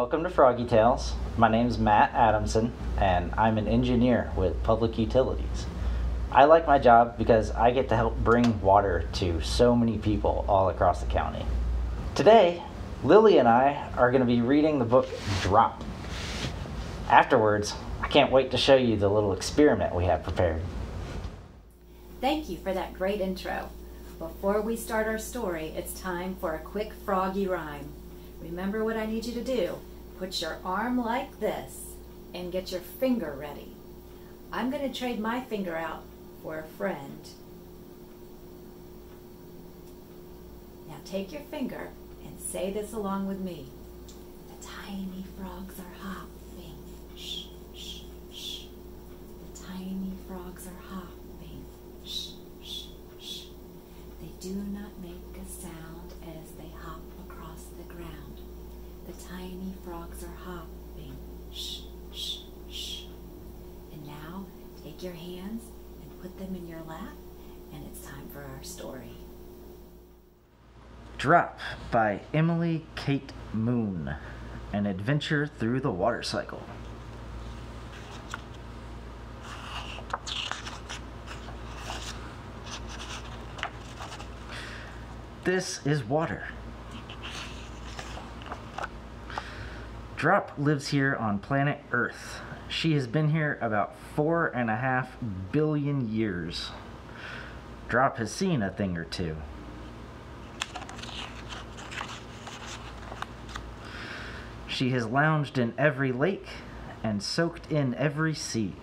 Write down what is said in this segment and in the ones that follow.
Welcome to Froggy Tales. My name's Matt Adamson, and I'm an engineer with Public Utilities. I like my job because I get to help bring water to so many people all across the county. Today, Lily and I are going to be reading the book Drop. Afterwards, I can't wait to show you the little experiment we have prepared. Thank you for that great intro. Before we start our story, it's time for a quick froggy rhyme. Remember what I need you to do. Put your arm like this and get your finger ready. I'm going to trade my finger out for a friend. Now take your finger and say this along with me. The tiny frogs are hopping. Shh, shh, shh. The tiny frogs are hopping. Shh, shh, shh. They do not make a sound as they hop across the ground. The tiny frogs are hopping. Shh, shh, shh. And now take your hands and put them in your lap, and it's time for our story. Drop by Emily Kate Moon, an adventure through the water cycle. This is water. Drop lives here on planet Earth. She has been here about 4.5 billion years. Drop has seen a thing or two. She has lounged in every lake and soaked in every sea.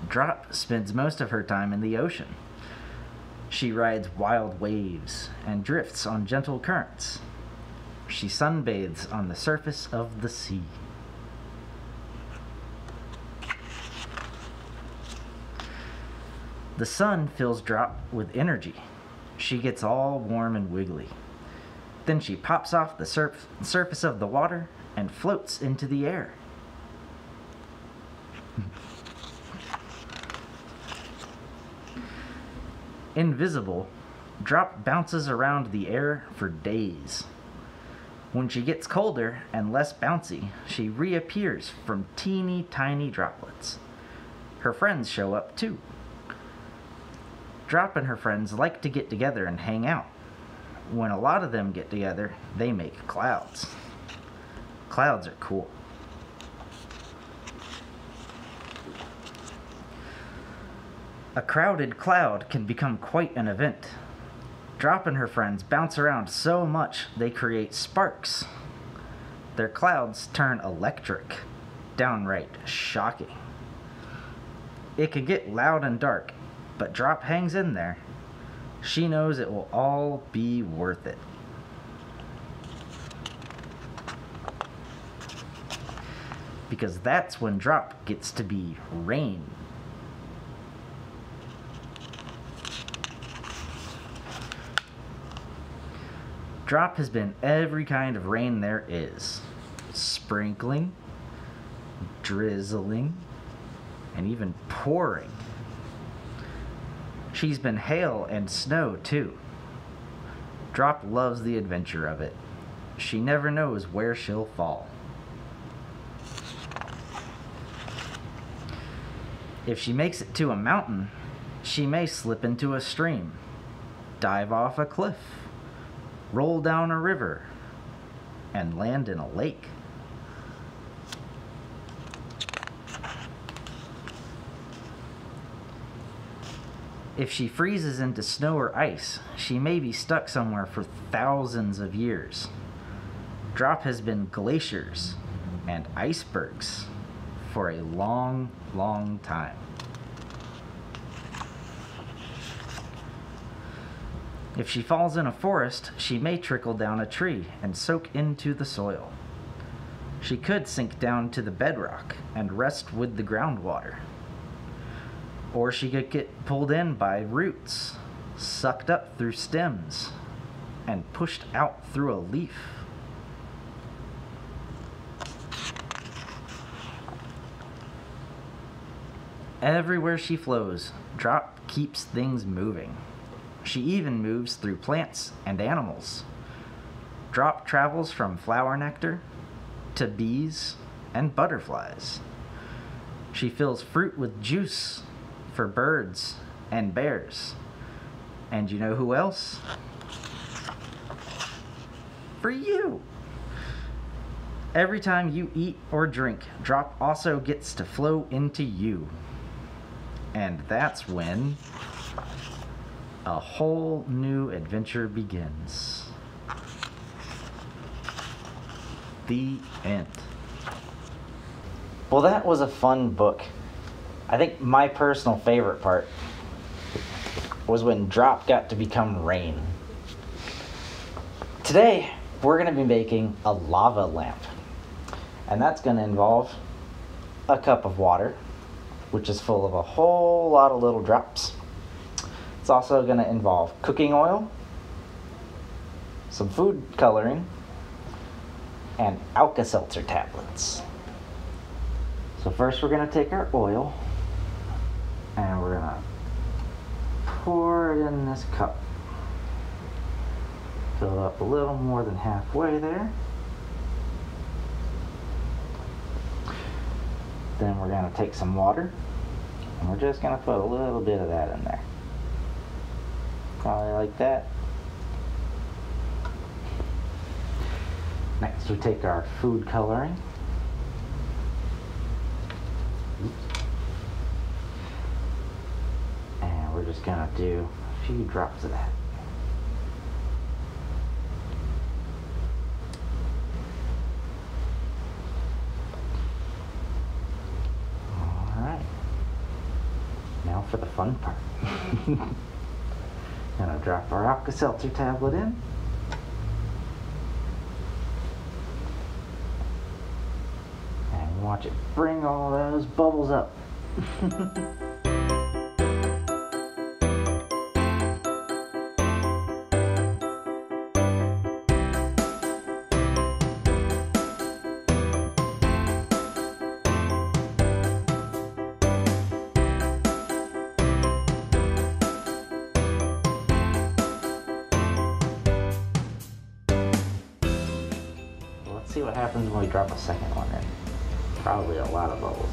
Drop spends most of her time in the ocean. She rides wild waves and drifts on gentle currents. She sunbathes on the surface of the sea. The sun fills Drop with energy. She gets all warm and wiggly. Then she pops off the surface of the water and floats into the air. Invisible, Drop bounces around the air for days. When she gets colder and less bouncy, she reappears from teeny tiny droplets. Her friends show up too. Drop and her friends like to get together and hang out. When a lot of them get together, they make clouds. Clouds are cool. A crowded cloud can become quite an event. Drop and her friends bounce around so much they create sparks. Their clouds turn electric, downright shocking. It can get loud and dark, but Drop hangs in there. She knows it will all be worth it. Because that's when Drop gets to be rain. Drop has been every kind of rain there is. Sprinkling, drizzling, and even pouring. She's been hail and snow too. Drop loves the adventure of it. She never knows where she'll fall. If she makes it to a mountain, she may slip into a stream, dive off a cliff, roll down a river, and land in a lake. If she freezes into snow or ice, she may be stuck somewhere for thousands of years. Drop has been glaciers and icebergs for a long, long time. If she falls in a forest, she may trickle down a tree and soak into the soil. She could sink down to the bedrock and rest with the groundwater. Or she could get pulled in by roots, sucked up through stems, and pushed out through a leaf. Everywhere she flows, Drop keeps things moving. She even moves through plants and animals. Drop travels from flower nectar to bees and butterflies. She fills fruit with juice for birds and bears. And you know who else? For you! Every time you eat or drink, Drop also gets to flow into you. And that's when a whole new adventure begins. The end. Well, that was a fun book. I think my personal favorite part was when Drop got to become rain. Today, we're going to be making a lava lamp. And that's going to involve a cup of water, which is full of a whole lot of little drops. It's also going to involve cooking oil, some food coloring, and Alka-Seltzer tablets. So first we're going to take our oil and we're going to pour it in this cup. Fill it up a little more than halfway there. Then we're going to take some water and we're just going to put a little bit of that in there. Probably like that. Next we take our food coloring. And we're just going to do a few drops of that. Alright. Now for the fun part. Gonna drop our Alka-Seltzer tablet in. And watch it bring all those bubbles up. Let's see what happens when we drop a second one in. Probably a lot of bubbles.